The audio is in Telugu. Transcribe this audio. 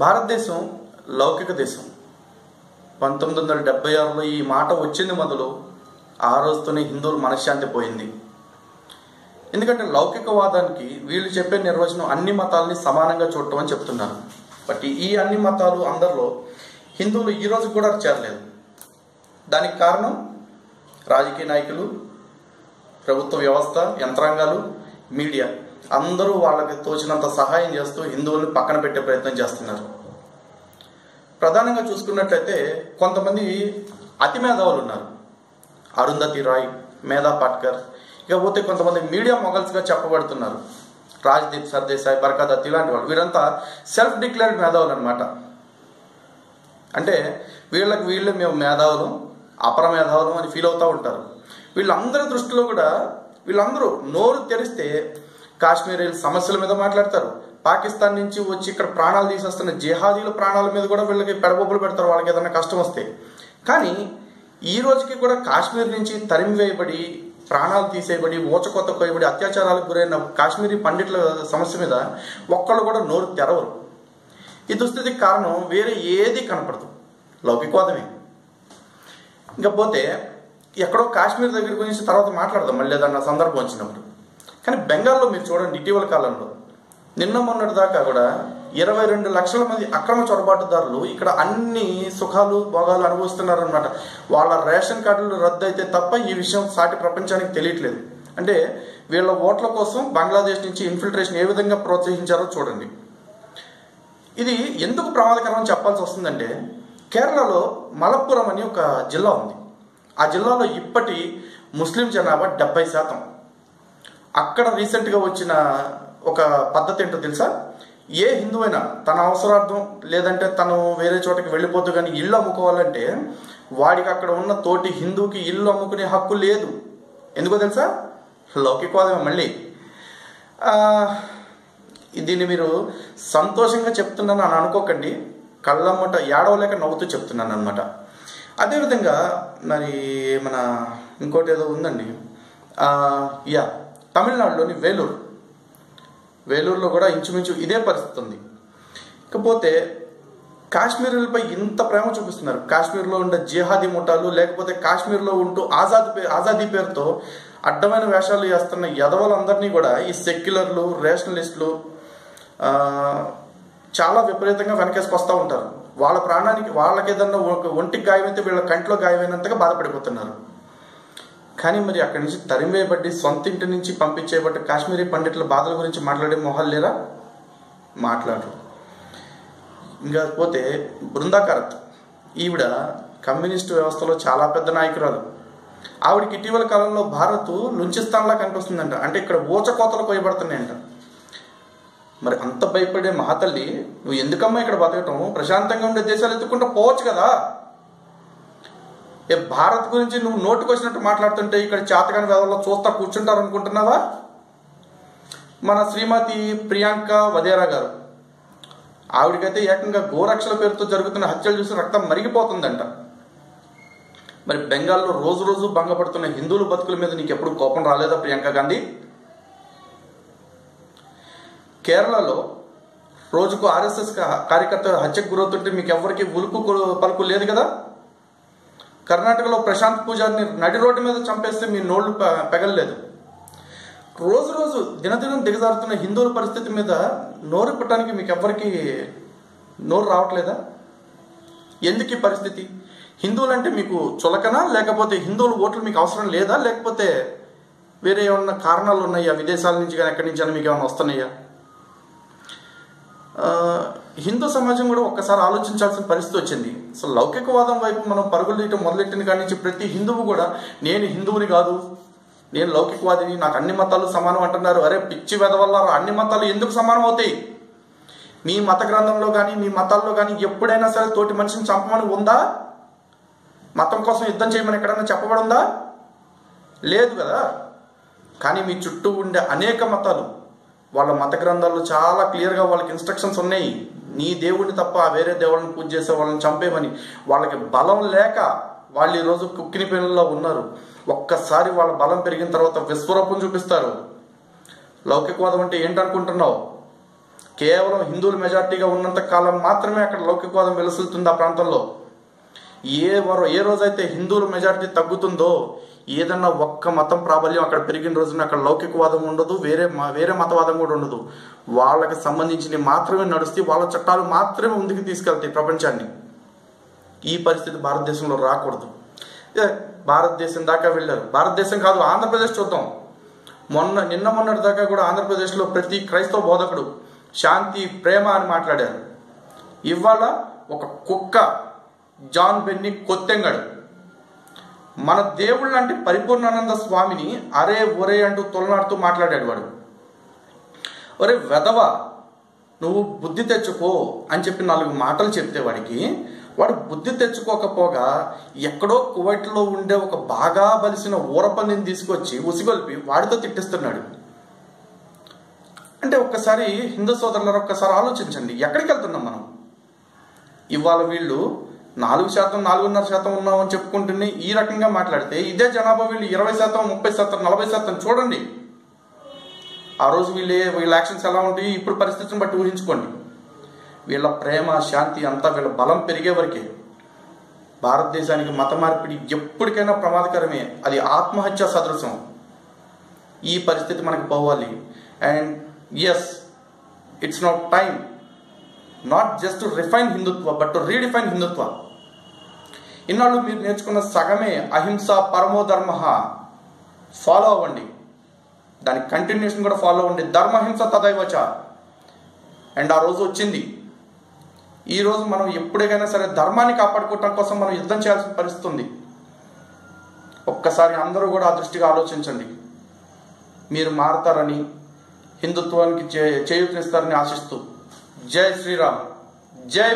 భారతదేశం లౌకిక దేశం. 1976లో ఈ మాట వచ్చింది మొదలు. ఆ రోజుతోనే హిందువుల మనశ్శాంతి పోయింది. ఎందుకంటే లౌకికవాదానికి వీళ్ళు చెప్పే నిర్వచనం అన్ని మతాలని సమానంగా చూడటం అని చెప్తున్నారు. బట్ ఈ అన్ని మతాలు అందరిలో హిందువులు ఈ రోజు కూడా చేరలేదు. దానికి కారణం రాజకీయ నాయకులు, ప్రభుత్వ వ్యవస్థ, యంత్రాంగాలు, మీడియా అందరూ వాళ్ళకి తోచినంత సహాయం చేస్తూ హిందువుల్ని పక్కన పెట్టే ప్రయత్నం చేస్తున్నారు. ప్రధానంగా చూసుకున్నట్లయితే కొంతమంది అతి మేధావులు ఉన్నారు. అరుంధతి రాయ్, మేధా పాట్కర్, ఇకపోతే కొంతమంది మీడియా మొగల్స్గా చెప్పబడుతున్నారు. రాజ్దీప్ సర్దేశాయ్, బర్కాదత్ ఇలాంటి వాళ్ళు. వీరంతా సెల్ఫ్ డిక్లేర్డ్ మేధావులు అనమాట. అంటే వీళ్ళే మేము మేధావులు, అపర మేధావులు అని ఫీల్ అవుతూ ఉంటారు. వీళ్ళందరి దృష్టిలో కూడా వీళ్ళందరూ నోరు తెరిస్తే కాశ్మీరీ సమస్యల మీద మాట్లాడతారు. పాకిస్తాన్ నుంచి వచ్చి ఇక్కడ ప్రాణాలు తీసేస్తున్న జిహాదీల ప్రాణాల మీద కూడా వీళ్ళకి పెడబొబ్బులు పెడతారు వాళ్ళకి ఏదైనా కష్టం వస్తే. కానీ ఈ రోజుకి కూడా కాశ్మీర్ నుంచి తరిమివేయబడి, ప్రాణాలు తీసేయబడి, ఊచకొత్త కోయబడి, అత్యాచారాలకు గురైన కాశ్మీరీ పండిట్ల సమస్య మీద ఒక్కళ్ళు కూడా నోరు తెరవరు. ఈ దుస్థితికి కారణం వేరే ఏది కనపడదు, లౌకికవాదమే. ఇంకపోతే ఎక్కడో కాశ్మీర్ దగ్గర గురించి తర్వాత మాట్లాడదాం మళ్ళీ ఏదన్నా సందర్భం వచ్చినప్పుడు. కానీ బెంగాల్లో మీరు చూడండి, ఇటీవల కాలంలో నిన్న మొన్నటి దాకా కూడా 22 లక్షల మంది అక్రమ చొరబాటుదారులు ఇక్కడ అన్ని సుఖాలు భోగాలు అనుభవిస్తున్నారనమాట. వాళ్ళ రేషన్ కార్డులు రద్దు అయితే తప్ప ఈ విషయం సాటి ప్రపంచానికి తెలియట్లేదు. అంటే వీళ్ళ ఓట్ల కోసం బంగ్లాదేశ్ నుంచి ఇన్ఫిల్ట్రేషన్ ఏ విధంగా ప్రోత్సహించారో చూడండి. ఇది ఎందుకు ప్రమాదకరం అని చెప్పాల్సి వస్తుందంటే, కేరళలో మలప్పురం అని ఒక జిల్లా ఉంది. ఆ జిల్లాలో ఇప్పటి ముస్లిం జనాభా 70%. అక్కడ రీసెంట్గా వచ్చిన ఒక పద్ధతి ఏంటో తెలుసా? ఏ హిందూ అయినా తన అవసరార్థం లేదంటే తను వేరే చోటకి వెళ్ళిపోతూ కానీ ఇల్లు అమ్ముకోవాలంటే వాడికి అక్కడ ఉన్న తోటి హిందూకి ఇల్లు అమ్ముకునే హక్కు లేదు. ఎందుకో తెలుసా? లౌకికవాదమే. మళ్ళీ దీన్ని మీరు సంతోషంగా చెప్తున్నాను అని అనుకోకండి, కళ్ళమ్మట ఏడవలేక నవ్వుతూ చెప్తున్నాను అనమాట. అదేవిధంగా మరి మన ఇంకోటి ఏదో ఉందండి, తమిళనాడులోని వేలూరులో కూడా ఇంచుమించు ఇదే పరిస్థితి ఉంది. ఇకపోతే కాశ్మీరులపై ఇంత ప్రేమ చూపిస్తున్నారు. కాశ్మీర్లో ఉండే జిహాదీ ముఠాలు, లేకపోతే కాశ్మీర్లో ఉంటూ ఆజాదీ పేరుతో అడ్డమైన వేషాలు వేస్తున్న యదవలందరినీ కూడా ఈ సెక్యులర్లు, రేషనలిస్టులు చాలా విపరీతంగా వెనకేసుకొస్తూ ఉంటారు. వాళ్ళ ప్రాణానికి వాళ్ళకి ఏదన్నా ఒంటికి గాయమైతే వీళ్ళ కంట్లో గాయమైనంతగా బాధపడిపోతున్నారు. కానీ మరి అక్కడి నుంచి తరిమివేయబడి సొంత ఇంటి నుంచి పంపించేబట్టి కాశ్మీరీ పండితుల బాధల గురించి మాట్లాడే మొహాలు లేరా? మాట్లాడరు. ఇంకా పోతే బృందాకారత్, ఈవిడ కమ్యూనిస్టు వ్యవస్థలో చాలా పెద్ద నాయకురాలు. ఆవిడకి ఇటీవల కాలంలో భారత్ లుంచిస్తాన్లా కనిపిస్తుందంట. అంటే ఇక్కడ ఊచకోతలు కోయబడుతున్నాయంట. మరి అంత భయపడే మహాతల్లి, నువ్వు ఎందుకమ్మా ఇక్కడ బతకటం? ప్రశాంతంగా ఉండే దేశాలు ఎత్తుకుంటూ పోవచ్చు కదా. భారత్ గురించి నువ్వు నోటుకు వచ్చినట్టు మాట్లాడుతుంటే ఇక్కడ చేతకాని వ్యవహారంలో చూస్తా కూర్చుంటారు అనుకుంటున్నావా? మన శ్రీమతి ప్రియాంక వధేరా గారు, ఆవిడకైతే ఏకంగా గోరక్షల పేరుతో జరుగుతున్న హత్యలు చూసి రక్తం మరిగిపోతుందంట. మరి బెంగాల్లో రోజు రోజు భంగపడుతున్న హిందువుల బతుకుల మీద నీకు ఎప్పుడు కోపం రాలేదా ప్రియాంక గాంధీ? కేరళలో రోజుకు RSS కార్యకర్త హత్యకు గురవుతుంటే మీకు ఎవరికి ఉలుకు పలుకు లేదు కదా. కర్ణాటకలో ప్రశాంత్ పూజారిని నడి రోడ్డు మీద చంపేస్తే మీ నోళ్లు పెగలలేదు. రోజు రోజు దినదినం దిగజారుతున్న హిందువుల పరిస్థితి మీద నోరు పెట్టడానికి మీకు ఎవరికి నోరు రావట్లేదా? ఎందుకు ఈ పరిస్థితి? హిందువులంటే మీకు చులకనా, లేకపోతే హిందువుల ఓట్లు మీకు అవసరం లేదా, లేకపోతే వేరే ఏమన్నా కారణాలు ఉన్నాయా? విదేశాల నుంచి కానీ ఎక్కడి నుంచి అయినా మీకు ఏమైనా వస్తున్నాయా? హిందూ సమాజం కూడా ఒక్కసారి ఆలోచించాల్సిన పరిస్థితి వచ్చింది. అసలు లౌకికవాదం వైపు మనం పరుగులు తీయటం మొదలెట్టిన కాడి నుంచి ప్రతి హిందువు కూడా నేను హిందువుని కాదు, నేను లౌకికవాదిని, నాకు అన్ని మతాలు సమానం అంటున్నారు. అరే పిచ్చి వెదవల్ల, అన్ని మతాలు ఎందుకు సమానం అవుతాయి? మీ మత గ్రంథంలో కానీ మీ మతాల్లో కానీ ఎప్పుడైనా సరే తోటి మనిషిని చంపమని ఉందా? మతం కోసం యుద్ధం చేయమని ఎక్కడైనా చెప్పబడిందా? లేదు కదా. కానీ మీ చుట్టూ ఉండే అనేక మతాలు వాళ్ళ మత గ్రంథాల్లో చాలా క్లియర్గా వాళ్ళకి ఇన్స్ట్రక్షన్స్ ఉన్నాయి. నీ దేవుడిని తప్ప వేరే దేవుళ్ళని పూజ చేసే వాళ్ళని చంపేమని. వాళ్ళకి బలం లేక వాళ్ళు ఈరోజు కుక్కిని పిల్లల్లో ఉన్నారు. ఒక్కసారి వాళ్ళ బలం పెరిగిన తర్వాత విశ్వరూపం చూపిస్తారు. లౌకికవాదం అంటే ఏంటనుకుంటున్నావు? కేవలం హిందువులు మెజార్టీగా ఉన్నంత కాలం మాత్రమే అక్కడ లౌకికవాదం వెలుసులుతుంది ఆ ప్రాంతంలో. ఏ రోజైతే హిందువుల మెజారిటీ తగ్గుతుందో, ఏదన్నా ఒక్క మతం ప్రాబల్యం అక్కడ పెరిగిన రోజున అక్కడ లౌకికవాదం ఉండదు, వేరే మతవాదం కూడా ఉండదు. వాళ్ళకి సంబంధించినవి మాత్రమే నడుస్తాయి, వాళ్ళ చట్టాలు మాత్రమే ముందుకు తీసుకెళ్తాయి ప్రపంచాన్ని. ఈ పరిస్థితి భారతదేశంలో రాకూడదు. భారతదేశం దాకా వెళ్ళారు. భారతదేశం కాదు, ఆంధ్రప్రదేశ్ చూద్దాం. నిన్న మొన్నటి దాకా కూడా ఆంధ్రప్రదేశ్లో ప్రతి క్రైస్తవ బోధకుడు శాంతి ప్రేమ అని మాట్లాడారు. ఇవాళ ఒక కుక్క జాన్ బెన్నీ కొత్తెంగడు మన దేవుళ్ళు అంటే పరిపూర్ణానంద స్వామిని అరే ఒరే అంటూ తొలనాడుతూ మాట్లాడాడు. వాడు ఒరే వెధవ, నువ్వు బుద్ధి తెచ్చుకో అని చెప్పి 4 మాటలు చెప్తే వాడు బుద్ధి తెచ్చుకోకపోగా ఎక్కడో కువైట్లో ఉండే ఒక బాగా బలిసిన ఊరపల్లిని తీసుకొచ్చి ఉసిగొల్పి వాడితో తిట్టిస్తున్నాడు. అంటే ఒక్కసారి హిందూ సోదరులారా ఒక్కసారి ఆలోచించండి, ఎక్కడికి వెళ్తున్నాం మనం? ఇవాళ వీళ్ళు 4%, 4.5% ఉన్నామని చెప్పుకుంటున్నాయి. ఈ రకంగా మాట్లాడితే ఇదే జనాభా వీళ్ళు 20%, 30%, 40% చూడండి. ఆ రోజు వీళ్ళ యాక్షన్స్ ఎలా ఉంటాయి ఇప్పుడు పరిస్థితిని బట్టి ఊహించుకోండి. వీళ్ళ ప్రేమ శాంతి అంతా వీళ్ళ బలం పెరిగే వరకే. భారతదేశానికి మత మార్పిడి ఎప్పటికైనా ప్రమాదకరమే, అది ఆత్మహత్య సదృశం. ఈ పరిస్థితి మనకు పోవాలి. And yes, it's not time not just to refine Hindutva but to redefine Hindutva. ఇన్నాళ్ళు మీరు నేర్చుకున్న సగమే అహింస పరమోధర్మ ఫాలో అవ్వండి, దాని కంటిన్యూషన్ కూడా ఫాలో అవ్వండి. ధర్మహింస తదైవచ. అండ్ ఆ రోజు వచ్చింది. ఈ రోజు మనం ఎప్పుడైనా సరే ధర్మాన్ని కాపాడుకోవటం కోసం మనం యుద్ధం చేయాల్సిన పరిస్థితి ఉంది. ఒక్కసారి అందరూ కూడా ఆ దృష్టిగా ఆలోచించండి. మీరు మారతారని, హిందుత్వానికి చేయూతనిస్తారని ఆశిస్తూ జై శ్రీరామ్, జై